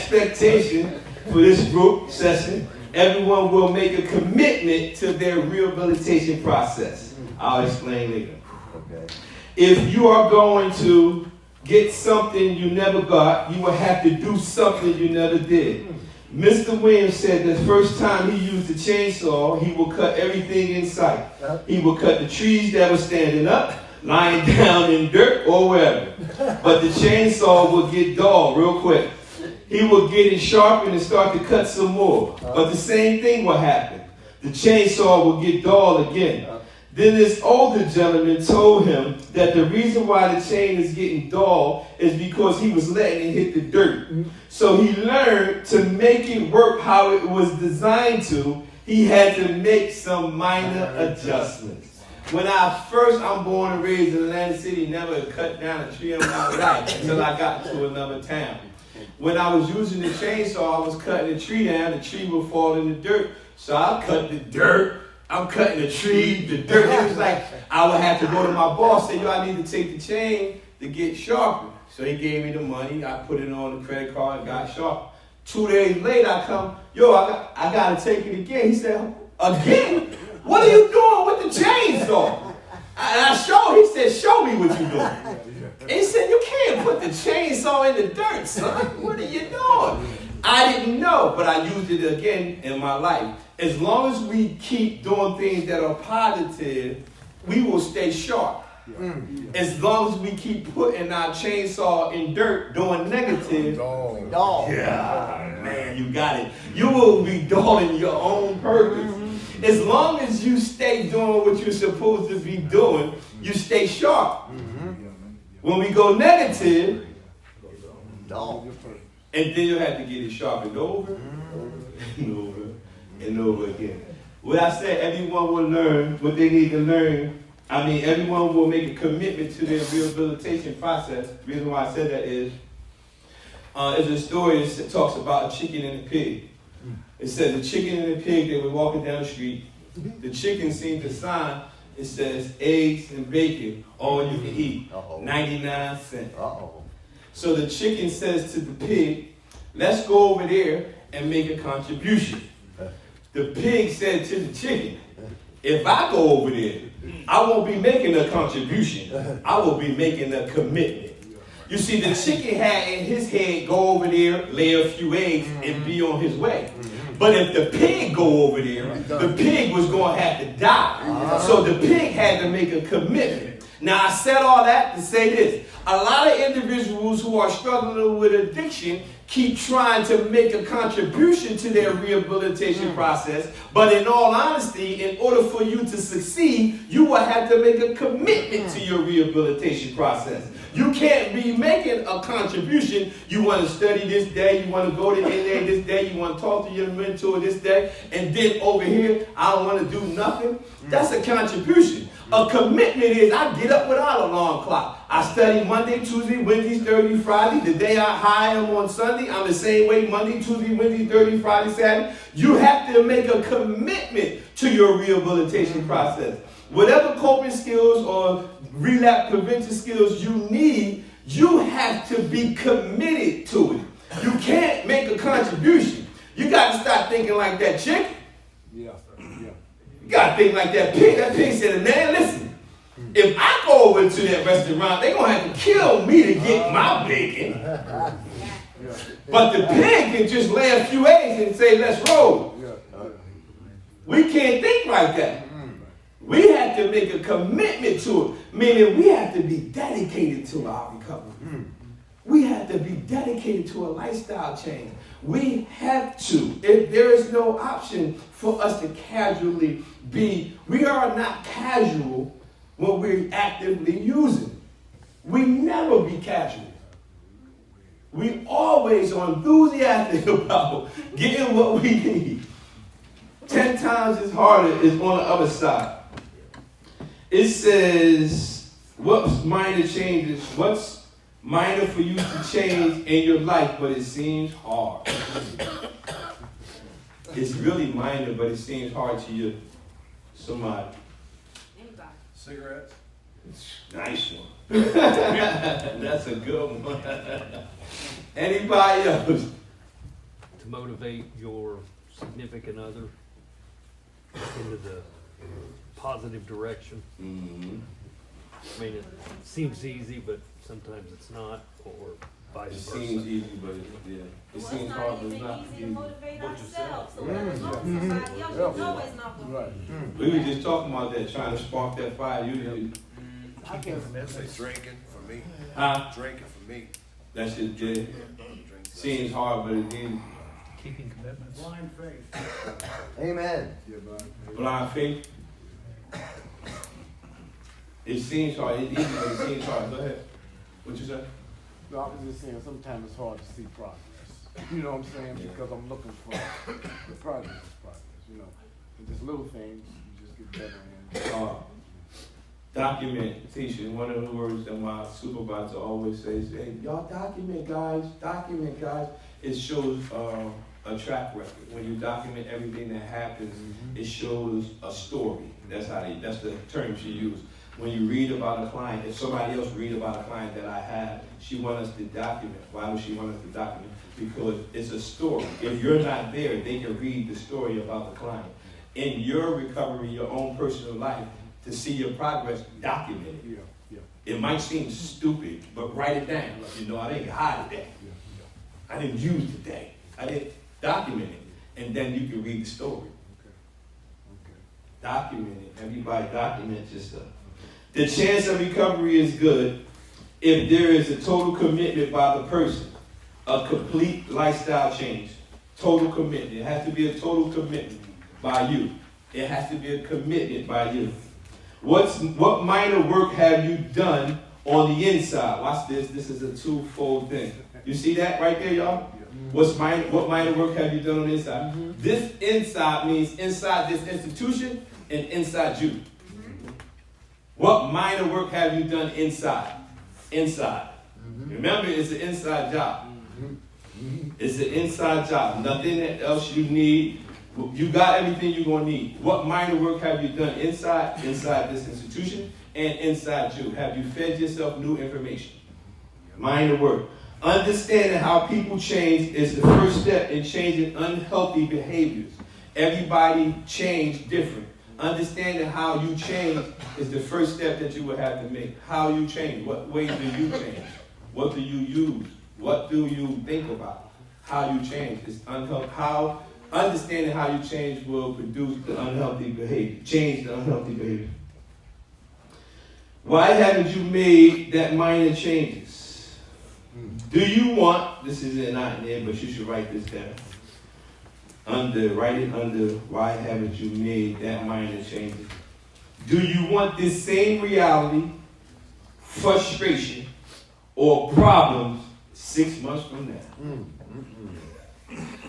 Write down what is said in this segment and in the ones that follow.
expectation for this group session, everyone will make a commitment to their rehabilitation process. I'll explain later. Okay. If you are going to get something you never got, you will have to do something you never did. Mr. Williams said the first time he used a chainsaw, he will cut everything in sight. He will cut the trees that were standing up, lying down in dirt or wherever. But the chainsaw will get dull real quick. He will get it sharpened and start to cut some more. But the same thing will happen. The chainsaw will get dull again. Then this older gentleman told him that the reason why the chain is getting dull is because he was letting it hit the dirt. So he learned to make it work how it was designed to. He had to make some minor adjustments. When I'm born and raised in Atlantic City, never cut down a tree in my life until I got to another town. When I was using the chainsaw, I was cutting the tree down, the tree would fall in the dirt. So I cut the dirt. I'm cutting the tree, the dirt. It was like I would have to go to my boss and say, yo, I need to take the chain to get sharpened. So he gave me the money. I put it on the credit card and got sharpened. 2 days later, I come, yo, I got to take it again. He said, again? What are you doing with the chainsaw? And I showed, he said, show me what you're doing. And he said, you can't put the chainsaw in the dirt, son. What are you doing? I didn't know, but I used it again in my life. As long as we keep doing things that are positive, we will stay sharp. As long as we keep putting our chainsaw in dirt, doing negative, yeah, man, you got it. You will be doing your own purpose. As long as you stay doing what you're supposed to be doing, you stay sharp. When we go negative, and then you have to get it sharpened over and over and over again. What I said, everyone will learn what they need to learn. Everyone will make a commitment to their rehabilitation process. The reason why I said that is, there's a story that talks about a chicken and a pig. It said the chicken and the pig, they were walking down the street. The chicken seen the sign. It says eggs and bacon, all you can eat, 99 cents. So the chicken says to the pig, let's go over there and make a contribution. The pig said to the chicken, if I go over there, I won't be making a contribution. I will be making a commitment. You see, the chicken had in his head, go over there, lay a few eggs, and be on his way. But if the pig go over there, the pig was going to have to die. So the pig had to make a commitment. Now, I said all that to say this. A lot of individuals who are struggling with addiction keep trying to make a contribution to their rehabilitation process. But in all honesty, in order for you to succeed, you will have to make a commitment to your rehabilitation process. You can't be making a contribution. You want to study this day, you want to go to NA this day, you want to talk to your mentor this day, and then over here, I don't want to do nothing. That's a contribution. A commitment is I get up without an alarm clock. I study Monday, Tuesday, Wednesday, Thursday, Friday. The day I am on Sunday, I'm the same way Monday, Tuesday, Wednesday, Thursday, Friday, Saturday. You have to make a commitment to your rehabilitation process. Whatever coping skills or relapse prevention skills you need, you have to be committed to it. You can't make a contribution. You got to start thinking like that chicken. You got to think like that pig. That pig said, man, listen, if I go over to that restaurant, they're going to have to kill me to get my bacon. But the pig can just lay a few eggs and say, let's roll. We can't think like that. We have to make a commitment to it, meaning we have to be dedicated to our recovery. We have to be dedicated to a lifestyle change. We have to. If there is no option for us to casually be, we are not casual when we're actively using. We never be casual. We always are enthusiastic about getting what we need. 10 times as harder is on the other side. It says, what's minor changes? What's minor for you to change in your life, but it seems hard? It's really minor, but it seems hard to you. Somebody. Anybody. Cigarettes. Nice one. That's a good one. Anybody else? to motivate your significant other into the positive direction. Mm-hmm. I mean, it seems easy, but sometimes it's not, or vice It versa. seems easy, but yeah. It Well, seems it's hard, not but it's even not easy to easy. motivate But ourselves, so yourself. let alone somebody else, you know it's not gonna Right. We were just talking about that, trying to spark that fire. I can't. That's like drinking for me. Huh? Drinking for me. That shit, yeah. Drink Seems hard, but it is. Keeping commitments. Blind faith. Amen. Blind faith. It seems hard. It's easy, but it seems hard. Go ahead. What you say? No, I was just saying, sometimes it's hard to see progress. You know what I'm saying? Yeah. Because I'm looking for the progress, you know. And just little things, you just get better in. Documentation. One of the words that my supervisor always says, hey, y'all document, guys. Document, guys. It shows a track record. When you document everything that happens, it shows a story. That's the term she used. When you read about a client, if somebody else read about a client that I have, she wants us to document. Why would she want us to document? Because it's a story. If you're not there, they can read the story about the client. In your recovery, your own personal life, to see your progress, document it. Yeah, yeah. It might seem stupid, but write it down. You know, I didn't hide that. I didn't use today. I didn't document it. And then you can read the story. Okay. Document it. Everybody documents your stuff. The chance of recovery is good if there is a total commitment by the person, a complete lifestyle change. Total commitment. It has to be a total commitment by you. It has to be a commitment by you. What minor work have you done on the inside? Watch this. This is a twofold thing. You see that right there, y'all? What minor work have you done on the inside? This inside means inside this institution and inside you. What minor work have you done inside? Inside. Remember, it's an inside job. It's an inside job. Nothing else you need. You got everything you're going to need. What minor work have you done inside this institution and inside you? Have you fed yourself new information? Minor work. Understanding how people change is the first step in changing unhealthy behaviors. Everybody change different. Understanding how you change is the first step that you will have to make. How you change. What way do you change? What do you use? What do you think about? How you change is unhealthy. Understanding how you change will produce the unhealthy behavior. Change the unhealthy behavior. Why haven't you made that minor changes? Do you want, this is not in there, but you should write this down. Write it under, why haven't you made that minor changes? Do you want this same reality, frustration, or problems 6 months from now?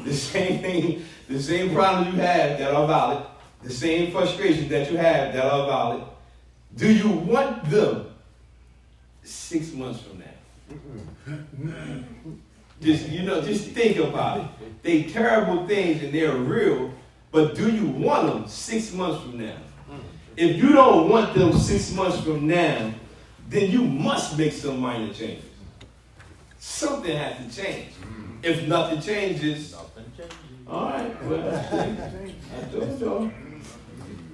The same thing, the same problems you have that are valid, the same frustrations that you have that are valid, do you want them 6 months from now? Just think about it. They terrible things and they're real, but do you want them 6 months from now? If you don't want them 6 months from now, then you must make some minor changes. Something has to change. If nothing changes, all right. Well, I told y'all.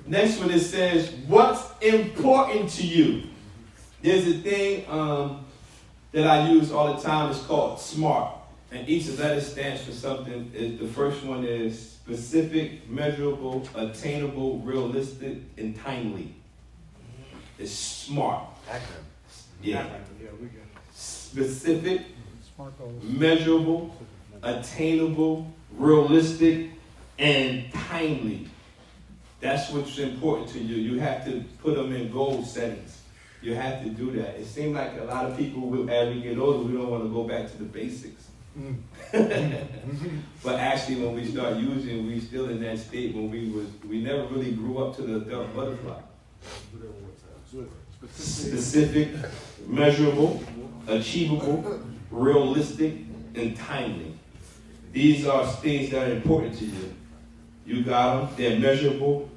Next one, it says, what's important to you? There's a thing that I use all the time. It's called SMART. And each letter stands for something. The first one is specific, measurable, attainable, realistic, and timely. It's SMART. Yeah. Specific, measurable, attainable, realistic, and timely. That's what's important to you. You have to put them in goal settings. You have to do that. It seems like a lot of people, as we get older, we don't want to go back to the basics. But actually, when we start using, we still in that state when we never really grew up to the adult butterfly. Specific, measurable, achievable, realistic, and timely. These are things that are important to you. You got them. They're measurable.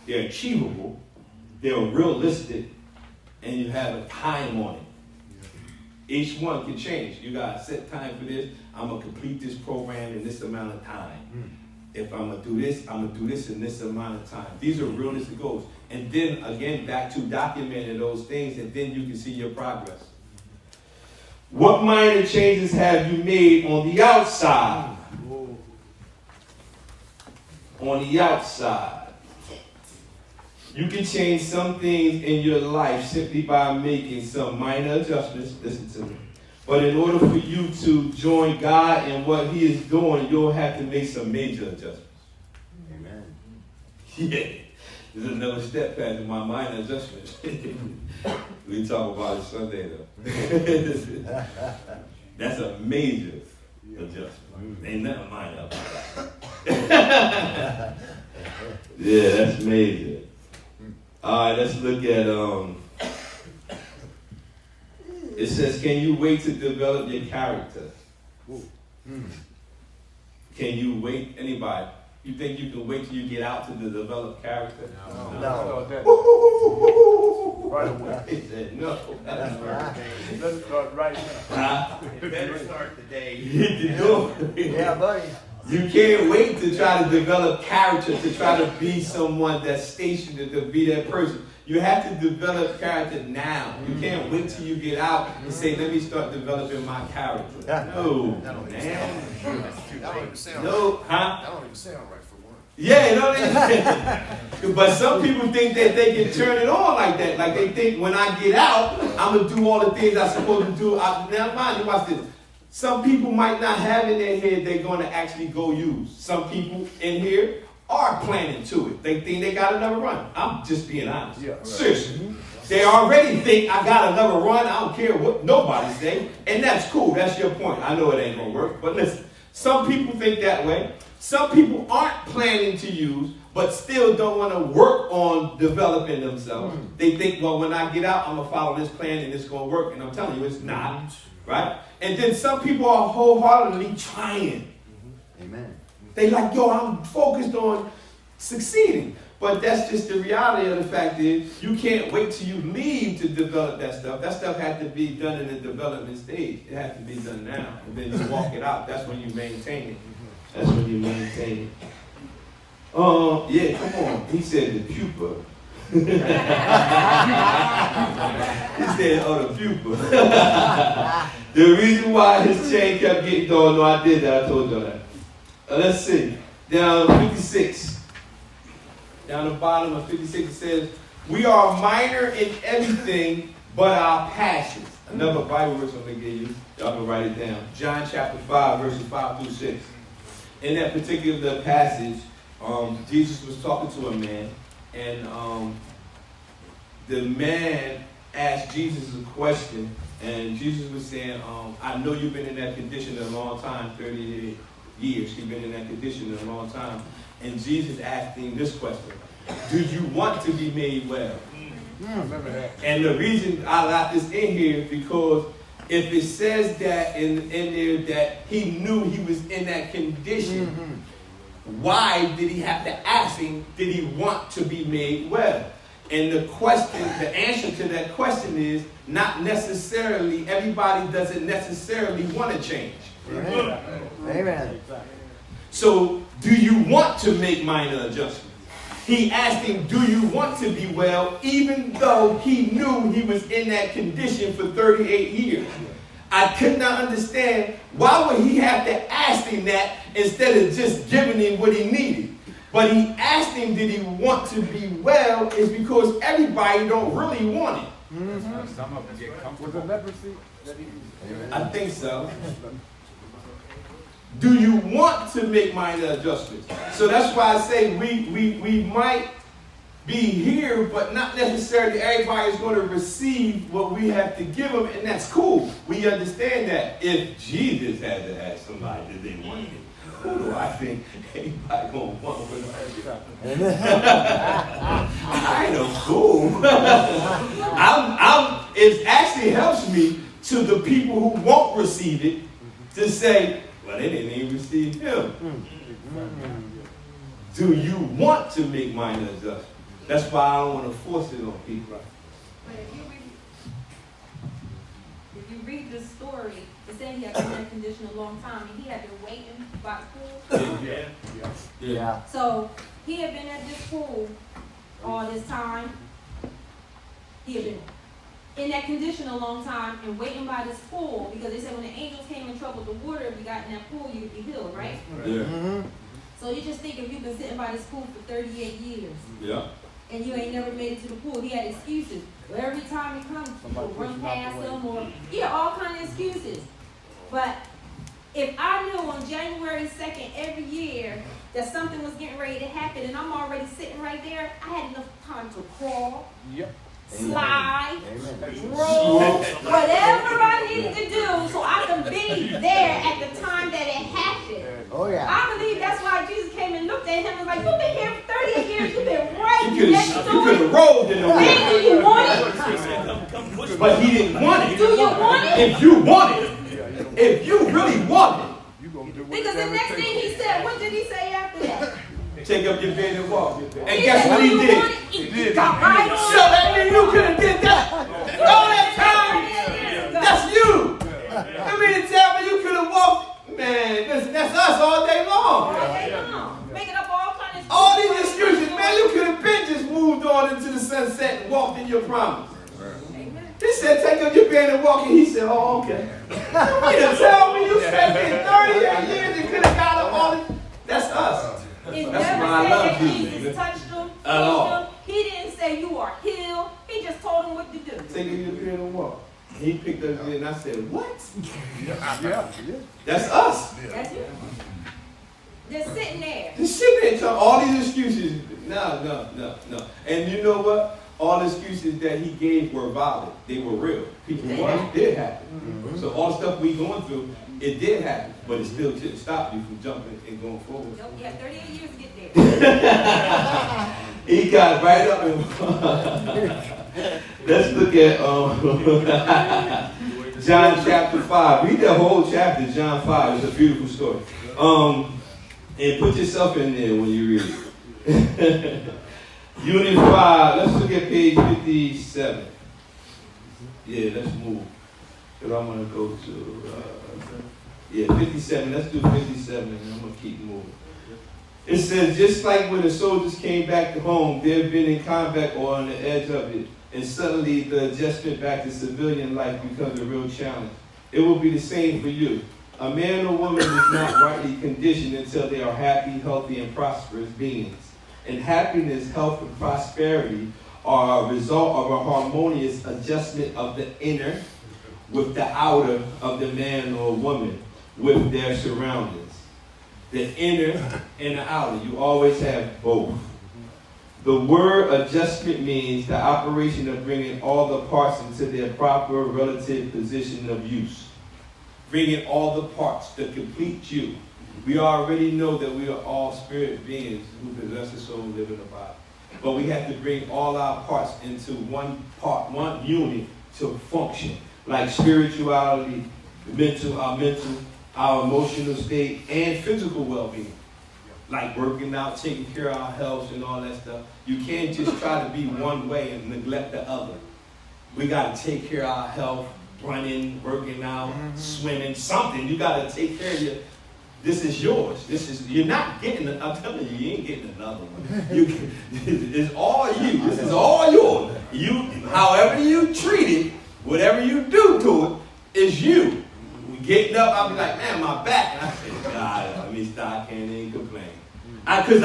They're achievable. They're realistic. And you have a time on it. Each one can change. You got to set time for this. I'm going to complete this program in this amount of time. If I'm going to do this, I'm going to do this in this amount of time. These are realistic goals. And then, again, back to documenting those things, and then you can see your progress. What minor changes have you made on the outside? On the outside. You can change some things in your life simply by making some minor adjustments. Listen to me. But in order for you to join God in what He is doing, you'll have to make some major adjustments. Amen. Yeah. There's another step past my minor adjustments. We talk about it Sunday, though. That's a major adjustment. Ain't nothing minor about that. Yeah, that's major. All right, let's look at, it says, can you wait to develop your character? Can you wait? Anybody? You think you can wait till you get out to develop character? No. Right away. He said no. Let's start right now. Better start the day. Hit the door. Yeah, buddy. You can't wait to try to develop character, to try to be someone that's stationed to be that person. You have to develop character now. You can't wait till you get out and say, let me start developing my character. No, man. That don't even sound No, right. huh? That don't even sound right for one. Yeah, you know. But some people think that they can turn it on like that. Like they think when I get out, I'm going to do all the things I'm supposed to do. Now, mind you, watch this. Some people might not have in their head they're going to actually go use. Some people in here are planning to it. They think they got another run. I'm just being honest. Yeah, right. Seriously. They already think I got another run. I don't care what nobody say. And that's cool. That's your point. I know it ain't going to work. But listen, some people think that way. Some people aren't planning to use, but still don't want to work on developing themselves. They think, well, when I get out, I'm going to follow this plan and it's going to work. And I'm telling you, it's not. Right? And then some people are wholeheartedly trying. Amen. They like, yo, I'm focused on succeeding. But that's just the reality of the fact is you can't wait till you leave to develop that stuff. That stuff had to be done in the development stage. It has to be done now. And then you walk it out. That's when you maintain it. That's when you maintain it. Yeah, come on. He said the pupa. He said, oh, the pupa. The reason why his chain kept getting going, no, I did that. I told y'all that. Let's see. Down 56. Down the bottom of 56 it says, we are minor in everything but our passions. Another Bible verse I'm going to give you. Y'all can write it down. John chapter 5, verses 5 through 6. In that particular passage, Jesus was talking to a man, and the man asked Jesus a question, and Jesus was saying, I know you've been in that condition a long time, 38 years. You've been in that condition a long time. And Jesus asked him this question, do you want to be made well? And the reason I got this in here is because if it says that in there that he knew he was in that condition, why did he have to ask him, did he want to be made well? And the question, the answer to that question is not necessarily, everybody doesn't necessarily want to change. Amen. Amen. So, do you want to make minor adjustments? He asked him, do you want to be well, even though he knew he was in that condition for 38 years? I could not understand why would he have to ask him that instead of just giving him what he needed. But he asked him, did he want to be well, is because everybody don't really want it. Some of them get comfortable. Was it leprosy that he was? I think so. Do you want to make minor adjustments? So that's why I say we might be here, but not necessarily everybody is going to receive what we have to give them, and that's cool. We understand that. If Jesus had to ask somebody, did they want it? Who do I think anybody going to want with I ain't no fool. It actually helps me to the people who won't receive it to say, well, they didn't even receive him. Do you want to make minor adjustments? That's why I don't want to force it on people. But if you read the story, They said he had been in that condition a long time, and he had been waiting by the pool. Yeah. So he had been at this pool all this time. He had been in that condition a long time and waiting by this pool because they said when the angels came in trouble with the water, if you got in that pool, you'd be healed, right? Yeah. So you just think if you've been sitting by this pool for 38 years Yeah. and you ain't never made it to the pool, he had excuses. Well, every time he comes, people run past him or all kind of excuses. But if I knew on January 2nd every year that something was getting ready to happen and I'm already sitting right there, I had enough time to crawl, slide, roll, whatever I needed to do so I can be there at the time that it happened. Oh yeah. I believe that's why Jesus came and looked at him and was like, you've been here for 38 years, you've been right You next could to it. have rolled in the water. Man, do you want it? But he didn't want it. Do you want it? If you want it, if you really want it, Because the next thing he said, what did he say after that? take up your bed and walk. And He guess said, what "Do he you did? want it?" He got right on So that means you could have did that all that time. That's you. I mean to tell me you could have walked. Man, that's us all day long. Making up all kinds of All these excuses, man, you could have been just moved on into the sunset and walked in your promise. Amen. He said, take up your bed and walk, and he said, oh, okay. You mean to tell me you spent 38 years and could have got up all this? That's us. It That's never why I said love that Jesus. Jesus touched him, At all. healed him. He didn't say you are healed. He just told him what to do. Take up your bed and walk. He picked up his bed and I said, what? Yeah. That's us. That's it. Just sitting there. Just sitting there telling all these excuses. No. And you know what? All the excuses that he gave were valid. They were real. People, it did happen. So all the stuff we going through, it did happen. But it still didn't stop you from jumping and going forward. Nope, you had 38 years to get there. He got right up and let's look at John chapter 5. Read that whole chapter, John 5. It's a beautiful story. And put yourself in there when you read it. Unit 5, let's look at page 57. Yeah, let's move. Because I'm going to go to 57. Let's do 57 and I'm going to keep moving. It says, just like when the soldiers came back to home, they've been in combat or on the edge of it, and suddenly the adjustment back to civilian life becomes a real challenge. It will be the same for you. A man or woman is not rightly conditioned until they are happy, healthy, and prosperous beings. And happiness, health, and prosperity are a result of a harmonious adjustment of the inner with the outer of the man or woman with their surroundings. The inner and the outer. You always have both. The word adjustment means the operation of bringing all the parts into their proper relative position of use. Bringing all the parts to complete you. We already know that we are all spirit beings who possess a soul, live in a body. But we have to bring all our parts into one part, one unit to function. Like spirituality, our emotional state, and physical well-being. Like working out, taking care of our health and all that stuff. You can't just try to be one way and neglect the other. We got to take care of our health, running, working out, swimming, something. You got to take care of your. This is yours. You're not getting it. I'm telling you, you ain't getting another one. It's all you. This is all yours. However you treat it, whatever you do to it, is you. Getting up, I'll be like, man, my back. And I say, God, let me stop. I can't even complain. Because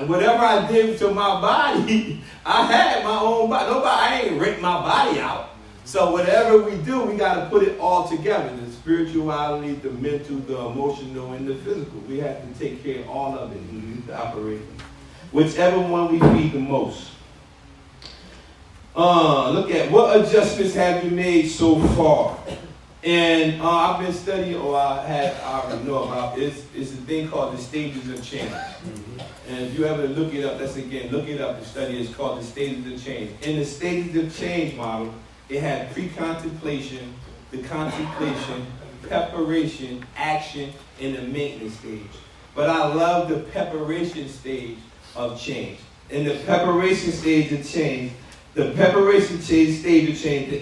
whatever I did to my body, I had my own body. I ain't ripped my body out. So whatever we do, we got to put it all together. The spirituality, the mental, the emotional, and the physical. We have to take care of all of it and operate. Whichever one we feed the most. Look at what adjustments have you made so far? And I've been studying, I already know about this. It's a thing called the stages of change. And if you ever look it up, look it up. The study is called the stages of change. In the stages of change model, it had pre-contemplation, the contemplation, preparation, action, and the maintenance stage. But I love the preparation stage of change. In the preparation stage of change, the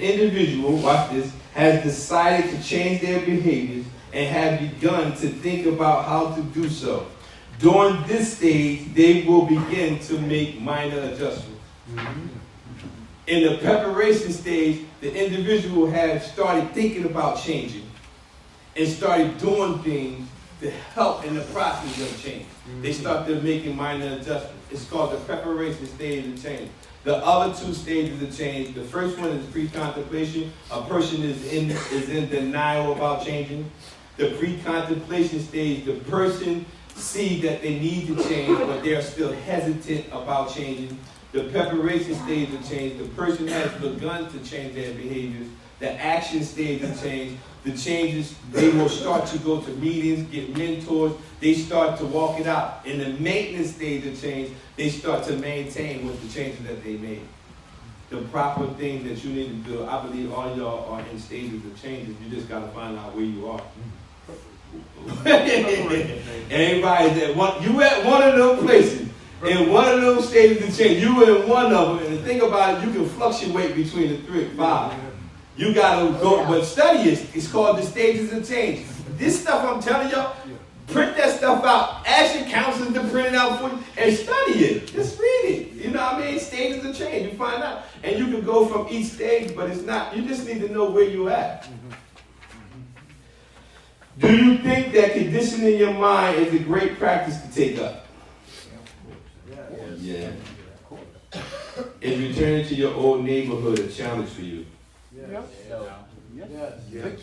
individual, watch this, has decided to change their behaviors and have begun to think about how to do so. During this stage, they will begin to make minor adjustments. In the preparation stage, the individual has started thinking about changing and started doing things to help in the process of change. They started making minor adjustments. It's called the preparation stage of change. The other two stages of change, the first one is pre-contemplation. A person is in denial about changing. The pre-contemplation stage, the person sees that they need to change, but they're still hesitant about changing. The preparation stage of change, the person has begun to change their behaviors. The action stage of change, the changes, they will start to go to meetings, get mentors, they start to walk it out. In the maintenance stage of change, they start to maintain with the changes that they made. The proper thing that you need to do, I believe all y'all are in stages of changes, you just gotta find out where you are. Everybody's at one, you at one of those places, in one of those stages of change, you in one of them, and the thing about it, you can fluctuate between the 3 and 5. You gotta go, but study it. It's called the stages of change. This stuff I'm telling y'all, print that stuff out. Ask your counselors to print it out for you and study it. Just read it. You know what I mean? Stages of change. You find out. And you can go from each stage, but it's not, you just need to know where you're at. Do you think that conditioning your mind is a great practice to take up? Yeah. Is returning to your old neighborhood a challenge for you? Yes.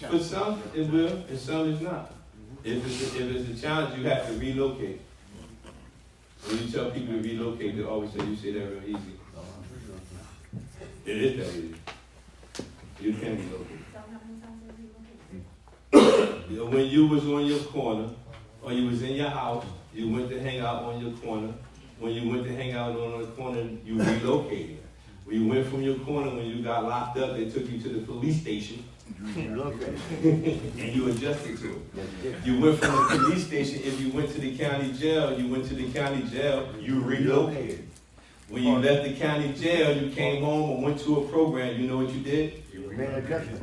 For some, it will, and some it's not. If it's a challenge, you have to relocate. When you tell people to relocate, they always say, you say that real easy. It is that easy. You can relocate. When you was on your corner, or you was in your house, you went to hang out on your corner. When you went to hang out on the corner, you relocated. When you went from your corner, when you got locked up, they took you to the police station. And you adjusted to it. You went from the police station, if you went to the county jail, you went to the county jail, you relocated. When you left the county jail, you came home and went to a program, you know what you did?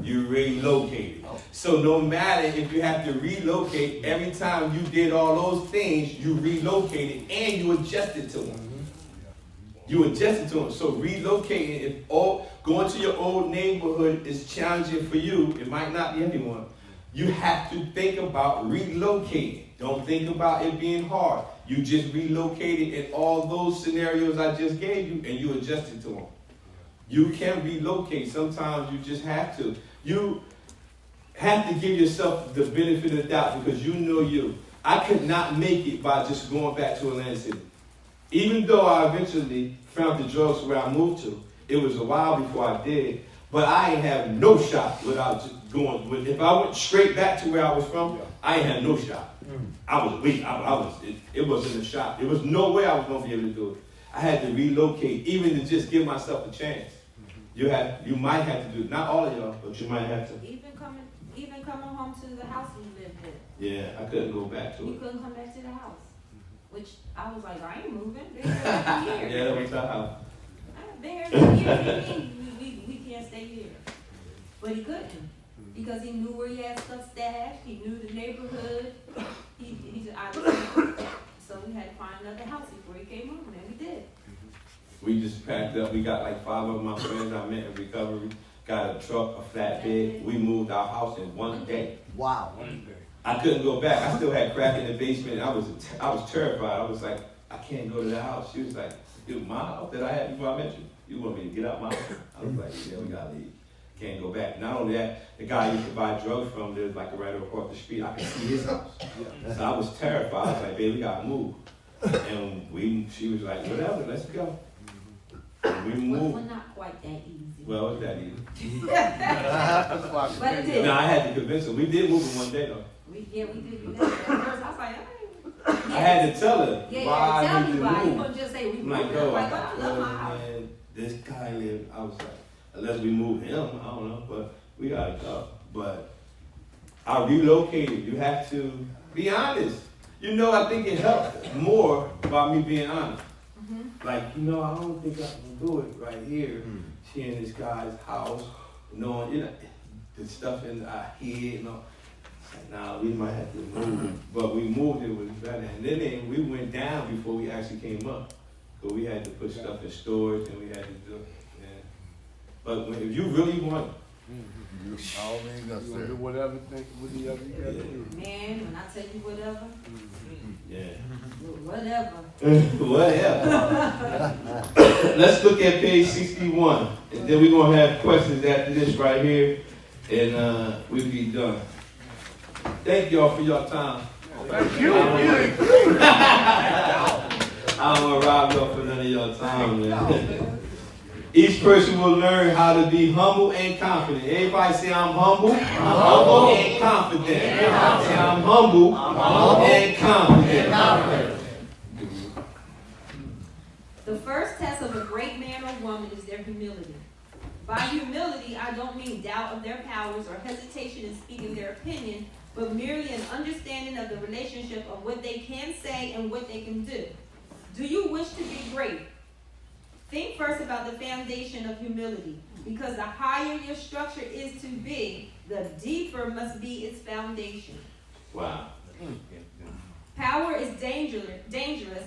You relocated. So no matter if you have to relocate, every time you did all those things, you relocated and you adjusted to them. You adjusted to them. So relocating, if going to your old neighborhood is challenging for you, it might not be everyone. You have to think about relocating. Don't think about it being hard. You just relocated in all those scenarios I just gave you and you adjusted to them. You can relocate. Sometimes you just have to. You have to give yourself the benefit of the doubt because you know you. I could not make it by just going back to Atlantic City. Even though I eventually found the drugs where I moved to, it was a while before I did, but I ain't have no shot without just going. If I went straight back to where I was from, I ain't had no shot. I was weak. It wasn't a shot. There was no way I was going to be able to do it. I had to relocate, even to just give myself a chance. You might have to do it. Not all of y'all, but you might have to. Even coming home to the house we lived in. Yeah, I couldn't go back to You it. couldn't come back to the house. Which I was like, I ain't moving. Been here every year. Yeah, that was our house. I've been here every year. What do you mean we can't stay here? But he couldn't. Because he knew where he had stuff stashed. He knew the neighborhood. He just, so we had to find another house before he came home, and we did. We just packed up. We got like 5 of my friends I met in recovery. Got a truck, a flatbed. We moved our house in one day. Wow. I couldn't go back. I still had crack in the basement. I was terrified. I was like, I can't go to the house. She was like, it was my house that I had before I met you. You want me to get out my house? I was like, yeah, we gotta leave. Can't go back. Not only that, the guy I used to buy drugs from, there was like a right across the street. I could see his house. So I was terrified. I was like, babe, we gotta move. And she was like, whatever, let's go. And we moved. Well, not quite that easy. Well, it was that easy. But it did. No, I had to convince her. We did move in one day though. We did. At first, I was like, I had to tell her yeah, why I tell need me to why. You move. couldn't just say we I'm moved. like, I'm yo, like, I I love my house. man, this guy lived. I was like, unless we move him, I don't know, but we gotta go. But I relocated. You have to be honest. You know, I think it helped more by me being honest. Like, I don't think I can do it right here. Seeing this guy's house, knowing, the stuff in our head and all. Like, nah, we might have to move it. But we moved it, was better. And then we went down before we actually came up. So we had to put stuff in storage and we had to do it. Yeah. But if you really want it, All men You got gonna do said. whatever you gotta do. Man, when I tell you whatever, yeah. whatever. Whatever. Let's look at page 61. And then we're going to have questions after this right here. And we'll be done. Thank y'all for your time. Thank you. I don't want to rob y'all for none of your time, man. Each person will learn how to be humble and confident. Everybody say, I'm humble, humble and confident. Say, I'm humble, and confident. The first test of a great man or woman is their humility. By humility, I don't mean doubt of their powers or hesitation in speaking their opinion, but merely an understanding of the relationship of what they can say and what they can do. Do you wish to be great? Think first about the foundation of humility, because the higher your structure is to be, the deeper must be its foundation. Wow. Power is dangerous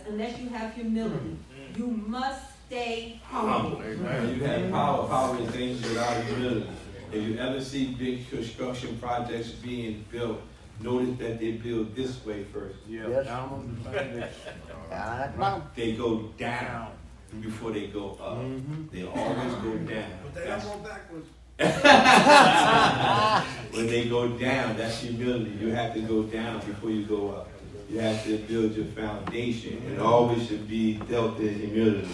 unless you have humility. You must stay humble. You have power. Power is dangerous without humility. If you ever see big construction projects being built, notice that they build this way first. Yeah, Yes. down on the foundation. They go down before they go up. They always go down. But they don't go backwards. When they go down, that's humility. You have to go down before you go up. You have to build your foundation. It always should be dealt in humility.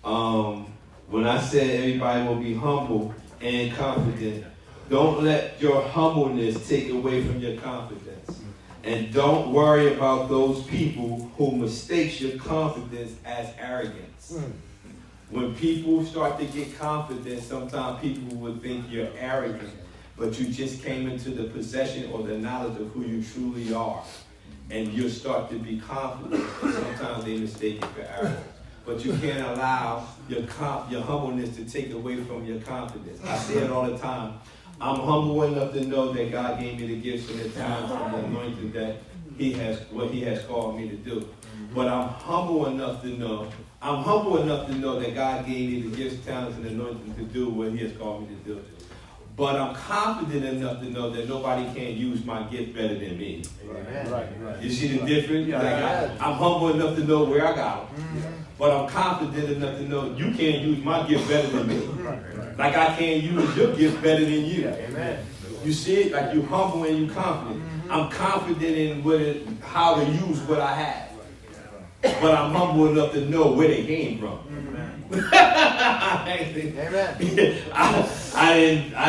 When I said everybody will be humble and confident, don't let your humbleness take away from your confidence. And don't worry about those people who mistake your confidence as arrogance. When people start to get confident, sometimes people would think you're arrogant, but you just came into the possession or the knowledge of who you truly are. And you'll start to be confident, and sometimes they mistake it for arrogance. But you can't allow your humbleness to take away from your confidence. I say it all the time. I'm humble enough to know that God gave me the gifts and the talents and the anointing that He has called me to do. But I'm humble enough to know that God gave me the gifts, talents, and anointing to do what He has called me to do. But I'm confident enough to know that nobody can use my gift better than me. Right. You see the difference? Yeah. Like I'm humble enough to know where I got them. But I'm confident enough to know you can't use my gift better than me. Like I can't use your gift better than you. Amen. You see it? Like you humble and you confident. I'm confident in how to use what I have. But I'm humble enough to know where they came from. Amen. I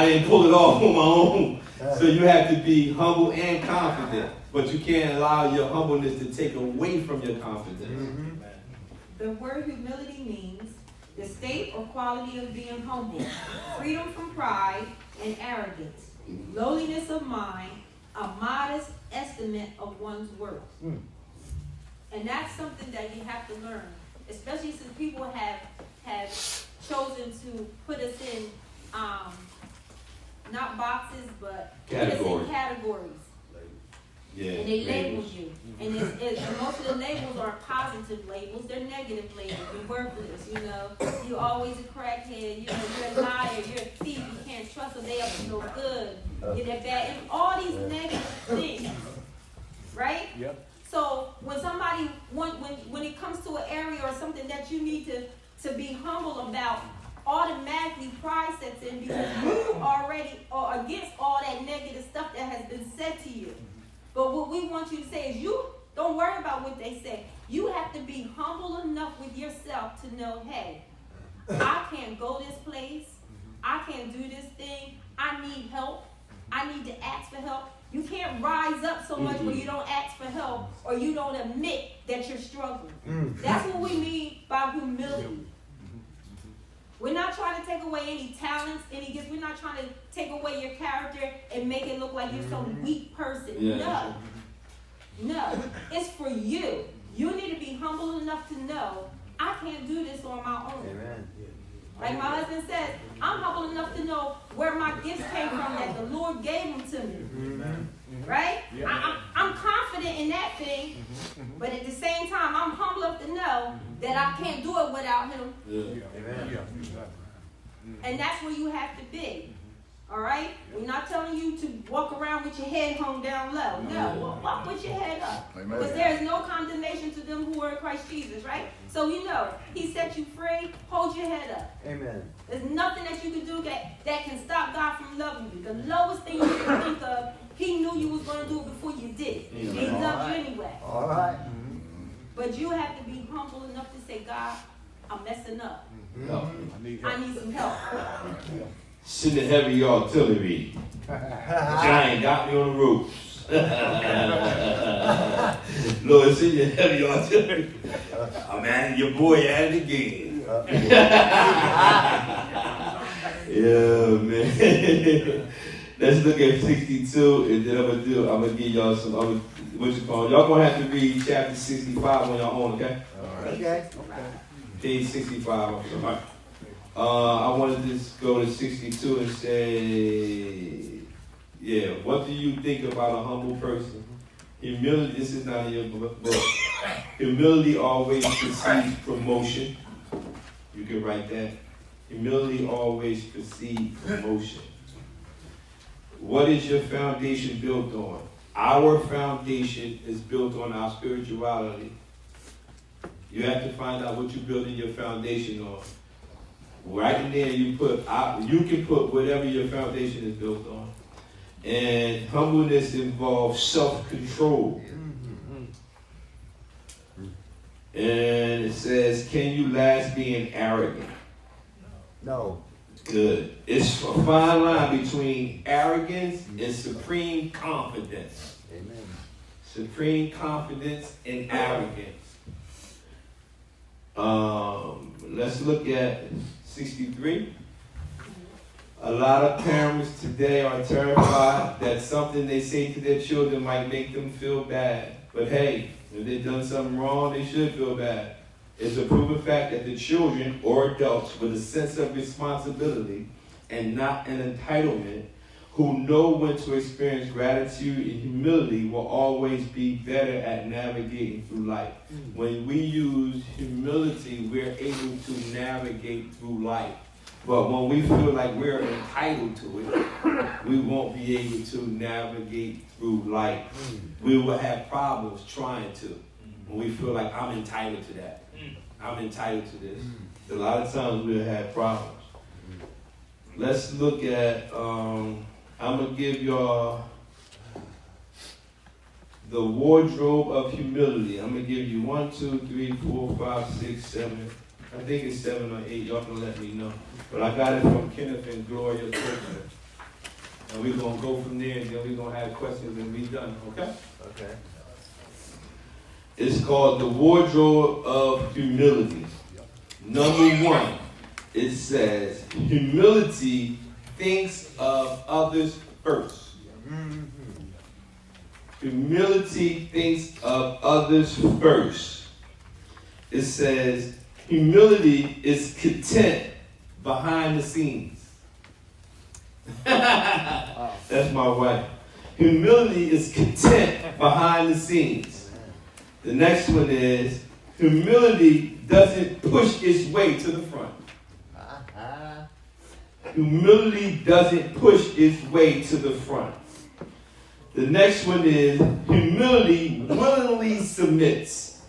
didn't pull it off on my own. So you have to be humble and confident. But you can't allow your humbleness to take away from your confidence. The word humility means the state or quality of being humble, freedom from pride and arrogance, lowliness of mind, a modest estimate of one's worth. And that's something that you have to learn, especially since people have chosen to put us in not boxes, but put us in categories. Yeah, And they label you. And most of the labels are positive labels. They're negative labels. You're worthless, you know. You're always a crackhead. You know, you're a liar. You're a thief. You can't trust them. They up to no good. You're that bad. And all these negative things. Right? Yep. So when somebody, when it comes to an area or something that you need to be humble about, automatically pride sets in because you already are against all that negative stuff that has been said to you. But what we want you to say is you don't worry about what they say. You have to be humble enough with yourself to know, hey, I can't go this place. I can't do this thing. I need help. I need to ask for help. You can't rise up so much where you don't ask for help or you don't admit that you're struggling. That's what we mean by humility. We're not trying to take away any talents, any gifts. We're not trying to take away your character and make it look like you're some weak person. Yeah. No. It's for you. You need to be humble enough to know I can't do this on my own. Amen. Like my husband says, I'm humble enough to know where my gifts came from, that the Lord gave them to me. Right? I'm confident in that thing, but at the same time, I'm humble enough to know that I can't do it without him. And that's where you have to be. All right? We're not telling you to walk around with your head hung down low. No, walk with your head up. Because there is no condemnation to them who are in Christ Jesus, right? So you know, he set you free. Hold your head up. Amen. There's nothing that you can do that can stop God from loving you. The lowest thing you can think of, he knew you was going to do it before you did it. And he loved you anyway. All right. But you have to be humble enough to say, God, I'm messing up. I need some help. Send the heavy artillery. Giant got me on the ropes. Lord, send your heavy artillery. I'm at it, your boy at it again. Yeah, man. Let's look at 62, and then I'm gonna give y'all some other, y'all gonna have to read chapter 65 on your own, okay? Okay. Page 65, I'm sorry. I wanted to just go to 62 and say, what do you think about a humble person? Humility, this is not in your book. Humility always precedes promotion. You can write that. Humility always precedes promotion. What is your foundation built on? Our foundation is built on our spirituality. You have to find out what you're building your foundation on. Right in there, you can put whatever your foundation is built on. And humbleness involves self-control. And it says, can you last being arrogant? No. Good. It's a fine line between arrogance and supreme confidence. Amen. Supreme confidence and arrogance. Let's look at 63. A lot of parents today are terrified that something they say to their children might make them feel bad. But hey, if they've done something wrong, they should feel bad. It's a proven fact that the children or adults with a sense of responsibility and not an entitlement, who know when to experience gratitude and humility, will always be better at navigating through life. When we use humility, we're able to navigate through life. But when we feel like we're entitled to it, we won't be able to navigate through life. We will have problems trying to. When we feel like I'm entitled to that. I'm entitled to this. A lot of times we'll have problems. Let's look at, I'm going to give y'all the wardrobe of humility. I'm going to give you 1, 2, 3, 4, 5, 6, 7. I think it's 7 or 8. Y'all can let me know. But I got it from Kenneth and Gloria Turkman. And we're going to go from there, and then we're going to have questions and be done, okay? Okay. It's called the wardrobe of humility. Number 1, it says, humility thinks of others first. Humility thinks of others first. It says, humility is content behind the scenes. That's my wife. Humility is content behind the scenes. The next one is, humility doesn't push its way to the front. Humility doesn't push its way to the front. The next one is, humility willingly submits.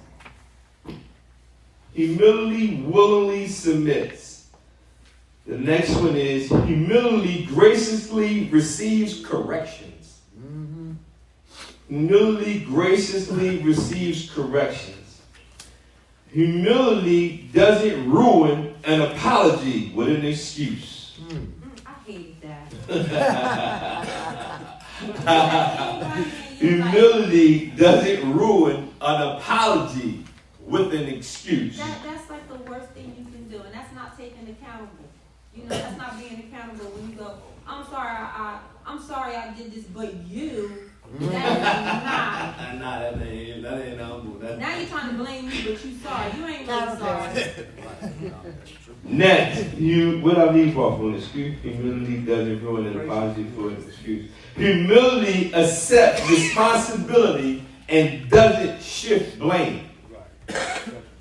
Humility willingly submits. The next one is, humility graciously receives corrections. Humility graciously receives corrections. Humility doesn't ruin an apology with an excuse. I hated that. Humility doesn't ruin an apology with an excuse. That's like the worst thing you can do, and that's not taking accountable. You know, that's not being accountable when you go, I'm sorry I did this, but you That is Nah, that ain't humble. not. Now you're trying to blame me, but you sorry. You ain't really sorry. Next, what I leave off on excuse. Humility doesn't ruin an apology for an excuse. Humility accepts responsibility and doesn't shift blame.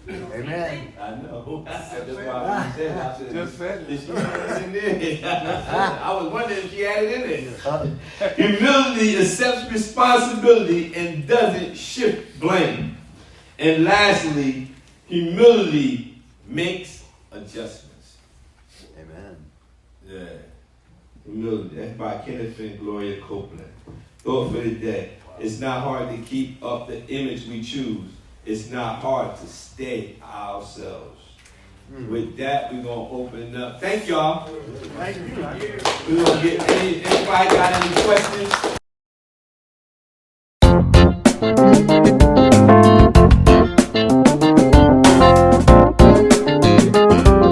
Amen. I know. That's why I said. I said Just said it. She added it in there. I was wondering if she added it in there. Humility accepts responsibility and doesn't shift blame. And lastly, humility makes adjustments. Amen. Yeah. Humility. That's by Kenneth and Gloria Copeland. Thought for the day. It's not hard to keep up the image we choose. It's not hard to stay ourselves. With that, we're going to open up. Thank y'all. Thank you. We're going to get anybody got any questions?